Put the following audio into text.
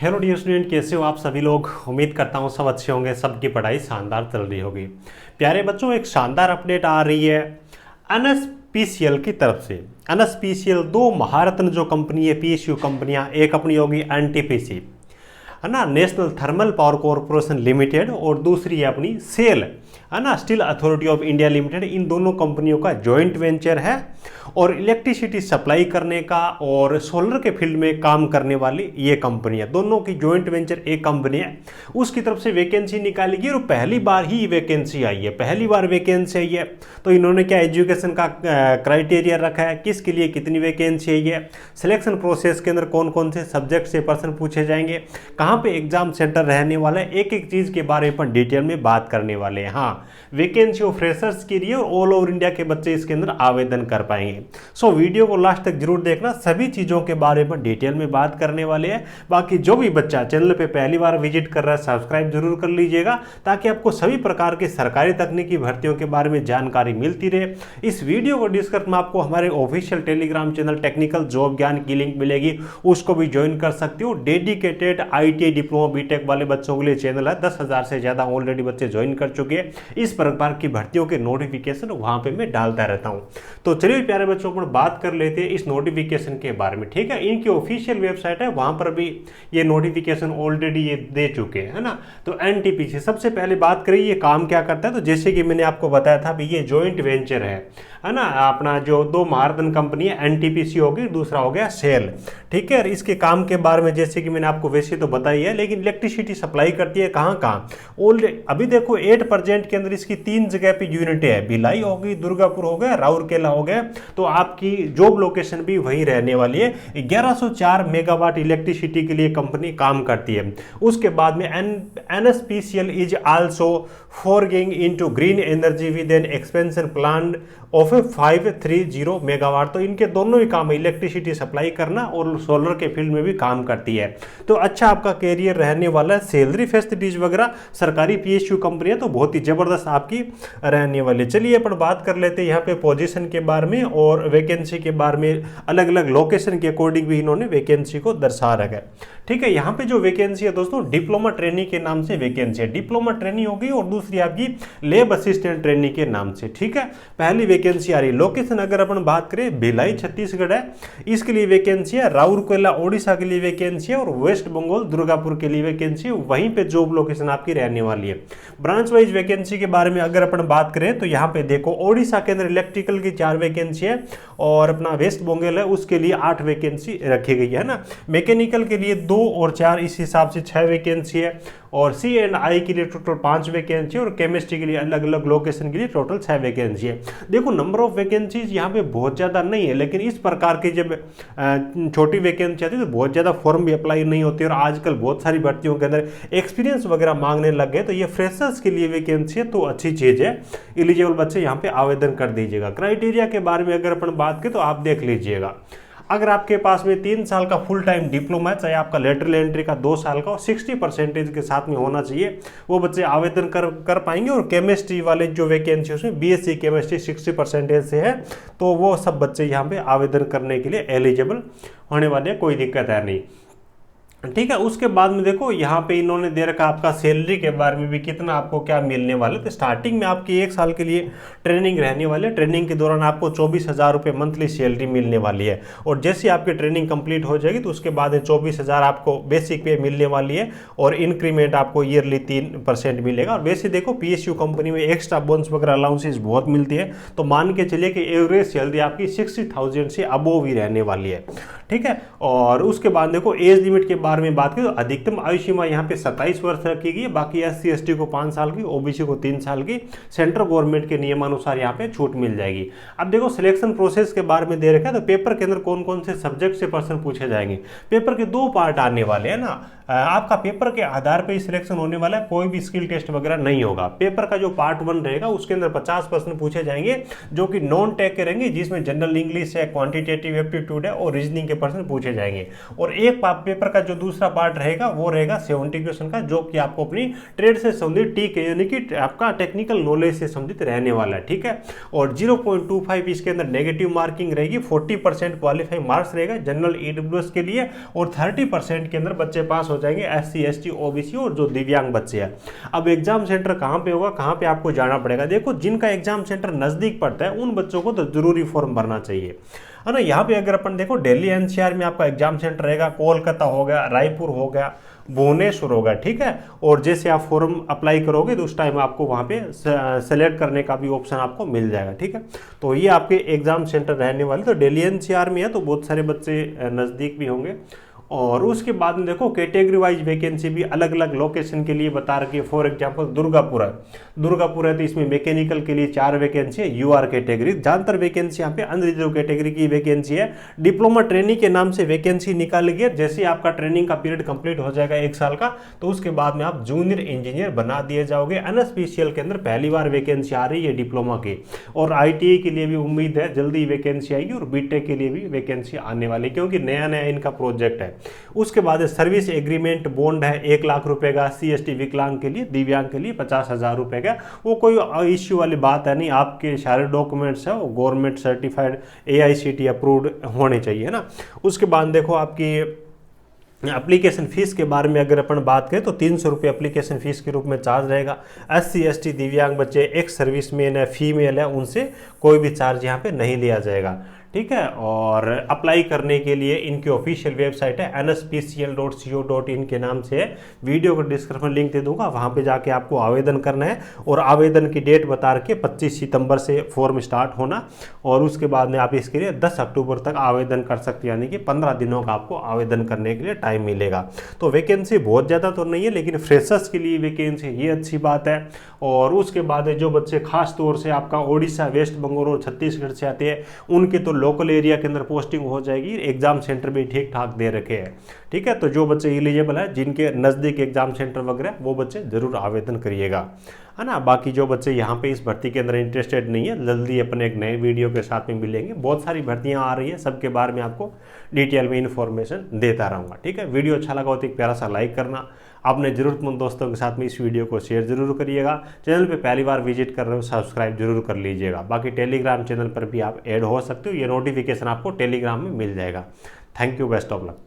Hello dear student, कैसे हो आप सभी लोग। उम्मीद करता हूँ सब अच्छे होंगे, सबकी पढ़ाई शानदार चल रही होगी। प्यारे बच्चों, एक शानदार अपडेट आ रही है एनएसपीसीएल की तरफ से। एनएसपीसीएल दो महारत्न जो कंपनी है, पीएसयू कंपनियां, एक अपनी होगी एनटीपीसी, है ना, National Thermal Power Corporation Limited, और दूसरी है अपनी सेल, है ना, Steel Authority of India Limited. इन दोनों कंपनियों का जॉइंट वेंचर है और इलेक्ट्रिसिटी सप्लाई करने का और सोलर के फील्ड में काम करने वाली ये कंपनी है। दोनों की जॉइंट वेंचर एक कंपनी है, उसकी तरफ से वैकेंसी निकाली गई और पहली बार ही वैकेंसी आई है, पहली बार वैकेंसी आई है। तो इन्होंने क्या एजुकेशन का क्राइटेरिया रखा है, किसके लिए कितनी वैकेंसी आई है, सिलेक्शन प्रोसेस के अंदर कौन कौन से सब्जेक्ट से प्रश्न पूछे जाएंगे, कहाँ पे एग्जाम सेंटर रहने वाला है, एक एक चीज़ के बारे में डिटेल में बात करने वाले हैं। हाँ, वैकेंसी ऑफ फ्रेशर्स के लिए और ऑल ओवर इंडिया के बच्चे इसके अंदर आवेदन कर पाएंगे। सो वीडियो को लास्ट तक जरूर देखना, सभी चीज़ों के बारे में डिटेल में बात करने वाले हैं। बाकी जो भी बच्चा चैनल पे पहली बार विजिट कर रहा है, सब्सक्राइब जरूर कर लीजिएगा ताकि आपको सभी प्रकार के सरकारी तकनीकी भर्तियों के बारे में जानकारी मिलती रहे। इस वीडियो को डिस्क्रिप्शन में आपको हमारे official Telegram channel technical job ज्ञान की लिंक मिलेगी, उसको भी ज्वाइन कर सकते हो। डेडिकेटेड आईटीआई डिप्लोमा बीटेक वाले बच्चों के लिए चैनल है, 10,000 से ज़्यादा ऑलरेडी बच्चे ज्वाइन कर चुके हैं। इस प्रकार की भर्तियों के नोटिफिकेशन वहाँ पे मैं डालता रहता हूँ। तो चलिए प्यारे बच्चों, पर बात कर लेते हैं इस नोटिफिकेशन के बारे में। ठीक है, इनकी ऑफिशियल वेबसाइट है, वहां पर भी ये नोटिफिकेशन ऑलरेडी ये दे चुके हैं, है ना। तो एनटीपीसी सबसे पहले बात करें ये काम क्या करता है। तो जैसे कि मैंने आपको बताया था भी, ये जॉइंट वेंचर है ना, अपना जो दो महारत्न कंपनी है, एनटीपीसी होगी, दूसरा हो गया सेल। ठीक है, इसके काम के बारे में जैसे कि मैंने आपको वैसे तो बताई है, लेकिन इलेक्ट्रिसिटी सप्लाई करती है कहाँ कहाँ। अभी देखो 8% के अंदर इसकी 3 जगह पे यूनिटें है, भिलाई होगी, दुर्गापुर हो गया, राउरकेला हो गया। तो आपकी जॉब लोकेशन भी वहीं रहने वाली है। 1104 मेगावाट इलेक्ट्रिसिटी के लिए कंपनी काम करती है। उसके बाद में NSPCL is also foregoing into green energy with an expansion plan of 530 megawatt. तो इनके दोनों ही काम है, इलेक्ट्रिसिटी सप्लाई करना और सोलर के फील्ड में भी काम करती है। तो अच्छा आपका कैरियर रहने वाला है, सैलरी फैसिलिटीज वगैरह सरकारी पीएसयू कंपनी है, तो बहुत ही जबरदस्त आपकी रहने वाली। चलिए अपन बात कर लेते हैं यहाँ पे पोजीशन के बारे में और वैकेंसी के बारे में। अलग अलग लोकेशन के अकॉर्डिंग भी इन्होंने वैकेंसी को दर्शा रखा है। ठीक है, यहाँ पे जो वैकेंसी है दोस्तों, डिप्लोमा ट्रेनी के नाम से वैकेंसी है, डिप्लोमा ट्रेनी होगी, और दूसरी आपकी लैब असिस्टेंट ट्रेनी के नाम से। ठीक है, पहली वैकेंसी आ रही है। लोकेशन अगर अपन बात करें, भिलाई छत्तीसगढ़ है, इसके लिए वैकेंसी है। राउरकेला ओडिशा के लिए वैकेंसी है, और वेस्ट बंगाल दुर्गापुर के लिए वैकेंसी है। वहीं पे जॉब लोकेशन आपकी रहने वाली है। ब्रांच वाइज वैकेंसी के बारे में अगर अपन बात करें तो यहाँ पे देखो, ओडिशा के अंदर इलेक्ट्रिकल की 4 वैकेंसी है, और अपना वेस्ट बंगाल है उसके लिए 8 वैकेंसी रखी गई है ना। मैकेनिकल के लिए 2 और 4 इस हिसाब से 6 वैकेंसी है, और C&I के लिए टोटल 5 वैकेंसी, और केमिस्ट्री के लिए अलग अलग लोकेशन के लिए टोटल 6 वैकेंसी है। देखो नंबर ऑफ वैकेंसीज यहाँ पे बहुत ज़्यादा नहीं है, लेकिन इस प्रकार की जब छोटी वैकेंसी आती है तो बहुत ज़्यादा फॉर्म भी अप्लाई नहीं होती, और आजकल बहुत सारी भर्तियों के अंदर एक्सपीरियंस वगैरह मांगने लग गए। तो ये फ्रेशर्स के लिए वैकेंसी है, तो अच्छी चीज़ है। एलिजिबल बच्चे यहाँ पे आवेदन कर दीजिएगा। क्राइटेरिया के बारे में अगर अपन बात करें तो आप देख लीजिएगा, अगर आपके पास में 3 साल का फुल टाइम डिप्लोमा है, चाहे आपका लेटरल एंट्री का 2 साल का, और 60% के साथ में होना चाहिए, वो बच्चे आवेदन कर पाएंगे। और केमिस्ट्री वाले जो वैकेंसी उसमें बीएससी केमिस्ट्री 60% से है, तो वो सब बच्चे यहाँ पे आवेदन करने के लिए एलिजिबल होने वाले, कोई दिक्कत है नहीं। ठीक है, उसके बाद में देखो यहाँ पे इन्होंने दे रखा आपका सैलरी के बारे में भी, कितना आपको क्या मिलने वाला है। तो स्टार्टिंग में आपकी 1 साल के लिए ट्रेनिंग रहने वाली है। ट्रेनिंग के दौरान आपको 24,000 रुपये मंथली सैलरी मिलने वाली है, और जैसे आपकी ट्रेनिंग कंप्लीट हो जाएगी तो उसके बाद 24,000 आपको बेसिक पे मिलने वाली है, और इंक्रीमेंट आपको ईयरली 3% मिलेगा। और वैसे देखो पीएसयू कंपनी में एक्स्ट्रा बोनस वगैरह अलाउंसेस बहुत मिलती है, तो मान के चलिए कि एवरेज सैलरी आपकी 60,000 से अबोव ही रहने वाली है। ठीक है, और उसके बाद देखो एज लिमिट के बारे में बात करें तो अधिकतम आयु सीमा यहाँ पे 27 वर्ष रखी गई है। बाकी SC/ST को 5 साल की, OBC को 3 साल की, सेंट्रल गवर्नमेंट के नियमानुसार यहाँ पे छूट मिल जाएगी। अब देखो सिलेक्शन प्रोसेस के बारे में दे रखा है, तो पेपर के अंदर कौन कौन से सब्जेक्ट से प्रश्न पूछे जाएंगे। पेपर के 2 पार्ट आने वाले हैं ना, आपका पेपर के आधार पर ही सिलेक्शन होने वाला है, कोई भी स्किल टेस्ट वगैरह नहीं होगा। पेपर का जो पार्ट 1 रहेगा उसके अंदर 50 प्रश्न पूछे जाएंगे, जो कि नॉन टेक के रहेंगे, जिसमें जनरल इंग्लिश है, क्वांटिटेटिव एप्टीट्यूड है, और रीजनिंग के प्रश्न पूछे जाएंगे। और एक पेपर का जो दूसरा पार्ट रहेगा वो रहेगा 70 क्वेश्चन का, जो कि आपको अपनी ट्रेड से संबंधित ठीक है, यानी कि आपका टेक्निकल नॉलेज से संबंधित रहने वाला है। ठीक है, और 0.25 इसके अंदर नेगेटिव मार्किंग रहेगी, 40% क्वालिफाइंग मार्क्स रहेगा जनरल EWS के लिए, और 30% के अंदर बच्चे पास हो जाएंगे SC ST OBC और जो दिव्यांग बच्चे हैं। अब एग्जाम सेंटर कहाँ पे होगा, कहाँ पे आपको जाना पड़ेगा? देखो, जिनका एग्जाम सेंटर नज़दीक पड़ता है उन बच्चों को तो जरूरी फॉर्म भरना चाहिए, है ना। यहाँ पे अगर अपन देखो, दिल्ली NCR में आपका एग्जाम सेंटर रहेगा, कोलकाता हो गया, रायपुर हो गया, भुवनेश्वर होगा, ठीक है। और जैसे आप फॉर्म अप्लाई करोगे तो उस टाइम आपको वहाँ पे सेलेक्ट करने का भी ऑप्शन आपको मिल जाएगा, ठीक है। तो ये आपके एग्जाम सेंटर रहने वाले, तो दिल्ली NCR में है तो बहुत सारे बच्चे नज़दीक भी होंगे। और उसके बाद में देखो, कैटेगरी वाइज वैकेंसी भी अलग अलग लोकेशन के लिए बता रखी है। फॉर एग्जांपल दुर्गापुर है तो इसमें मैकेनिकल के लिए 4 वैकेंसी है, UR कैटेगरी। ज़्यादातर वैकेंसी यहाँ पे अनरिजर्व कैटेगरी की वैकेंसी है। डिप्लोमा ट्रेनिंग के नाम से वैकेंसी निकाली गई है। जैसे आपका ट्रेनिंग का पीरियड कंप्लीट हो जाएगा 1 साल का, तो उसके बाद में आप जूनियर इंजीनियर बना दिए जाओगे। NSPCL के अंदर पहली बार वैकेंसी आ रही है डिप्लोमा की, और ITI के लिए भी उम्मीद है जल्दी वैकेंसी आएगी, और BTech के लिए भी वैकेंसी आने वाली, क्योंकि नया नया इनका प्रोजेक्ट है। उसके बाद सर्विस एग्रीमेंट बॉन्ड है 1 लाख रुपए का, CST विकलांग के लिए, दिव्यांग के लिए 50,000 रुपए का। वो कोई इश्यू वाली बात है नहीं, आपके सारे डॉक्यूमेंट्स है वो गवर्नमेंट सर्टिफाइड AICTE अप्रूव्ड होने चाहिए ना। उसके बाद देखो, आपकी एप्लीकेशन फीस के बारे में अगर अपन बात करें तो 300 रुपये एप्लीकेशन फीस के रूप में चार्ज रहेगा। SC ST दिव्यांग बच्चे, एक्स सर्विसमैन है, फीमेल है, उनसे कोई भी चार्ज यहाँ पे नहीं लिया जाएगा, ठीक है। और अप्लाई करने के लिए इनकी ऑफिशियल वेबसाइट है nspcl.co.in के नाम से है। वीडियो को डिस्क्रिप्शन लिंक दे दूंगा, वहाँ पे जाके आपको आवेदन करना है। और आवेदन की डेट बता रखी है 25 सितंबर से फॉर्म स्टार्ट होना, और उसके बाद में आप इसके लिए 10 अक्टूबर तक आवेदन कर सकते हैं, यानी कि 15 दिनों का आपको आवेदन करने के लिए टाइम मिलेगा। तो वैकेंसी बहुत ज़्यादा तो नहीं है, लेकिन फ्रेशर्स के लिए वैकेंसी, ये अच्छी बात है। और उसके बाद जो बच्चे खास तौर से आपका ओडिशा, वेस्ट बंगाल और छत्तीसगढ़ से आते हैं, उनके तो लोकल एरिया के अंदर पोस्टिंग हो जाएगी। एग्जाम सेंटर भी ठीक ठाक दे रखे हैं, ठीक है। तो जो बच्चे एलिजिबल है, जिनके नज़दीक एग्जाम सेंटर वगैरह, वो बच्चे जरूर आवेदन करिएगा, है ना। बाकी जो बच्चे यहाँ पे इस भर्ती के अंदर इंटरेस्टेड नहीं है, जल्दी अपने एक नए वीडियो के साथ में मिलेंगे। बहुत सारी भर्तियाँ आ रही है, सबके बारे में आपको डिटेल में इन्फॉर्मेशन देता रहूँगा, ठीक है। वीडियो अच्छा लगा हो तो एक प्यारा सा लाइक करना, अपने ज़रूरतमंद दोस्तों के साथ में इस वीडियो को शेयर जरूर करिएगा। चैनल पे पहली बार विजिट कर रहे हो, सब्सक्राइब जरूर कर लीजिएगा। बाकी टेलीग्राम चैनल पर भी आप ऐड हो सकते हो, ये नोटिफिकेशन आपको टेलीग्राम में मिल जाएगा। Thank you, best of luck.